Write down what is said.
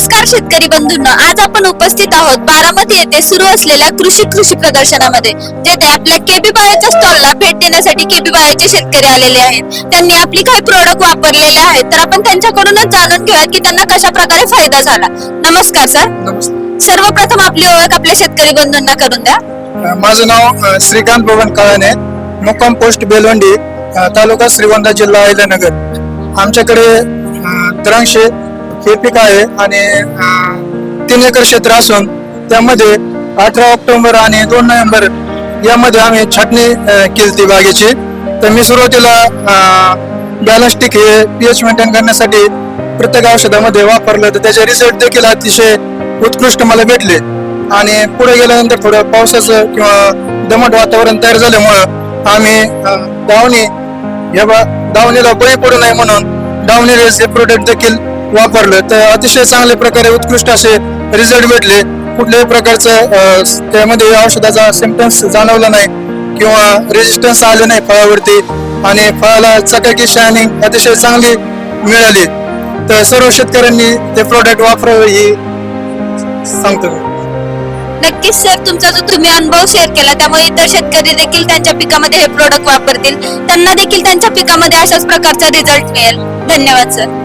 नमस्कार शेतकरी बंधूंनो, आज आपण उपस्थित आहोत बारामती येथे सुरू असलेल्या कृषी प्रदर्शनामध्ये, जेथे आपल्या केबी बाळाच्या स्टॉलला भेट देण्यासाठी केबी बाळाचे शेतकरी आलेले आहेत. त्यांनी आपली काही प्रोडक्ट वापरलेले आहेत, तर आपण त्यांच्याकडूनच जाणून घेऊयात की त्यांना कशा प्रकारे फायदा झाला. नमस्कार सर. सर्वप्रथम आपली ओळख आपल्या शेतकरी बंधूंना करून द्या. माझं नाव श्रीकांत बबन काळाने, मुक्काम पोस्ट बेलवंडी, तालुका श्रीगोंदा, जिल्हा अहिल्यानगर. आमच्याकडे द्राक्षे हे पीक आहे आणि 3 एकर क्षेत्र असून त्यामध्ये 18 ऑक्टोबर आणि 2 नोव्हेंबर यामध्ये आम्ही छाटणी केली ती बागेची. तर मी सुरुवातीला बॅलन्स्टिक हे पीएच मेंटेन करण्यासाठी प्रत्येक औषधामध्ये वापरलं, तर त्याचे रिझल्ट देखील अतिशय उत्कृष्ट मला भेटले. आणि पुढे गेल्यानंतर थोडं पावसाचं किंवा दमट वातावरण तयार झाल्यामुळं आम्ही दावणीला बळी पडू नये म्हणून दावणी रेस हे प्रोडक्ट देखील वापरलं. तर अतिशय चांगल्या प्रकारे उत्कृष्ट असे रिझल्ट भेटले. कुठल्याही प्रकारचं त्यामध्ये औषधाचा सिम्पटम्स जाणवला नाही किंवा रेजिस्टन्स आले नाही फळावरती, आणि फळाला चकाकी शायनिंग अतिशय चांगली मिळाली. तर सर्व शेतकऱ्यांनी ते प्रोडक्ट वापरावे ही सांगतो. नक्कीच सर, तुमचा जो तुम्ही अनुभव शेअर केला त्यामुळे इतर शेतकरी देखील त्यांच्या पिकामध्ये हे प्रोडक्ट वापरतील, त्यांना देखील त्यांच्या पिकामध्ये अशाच प्रकारचा रिझल्ट मिळेल. धन्यवाद सर.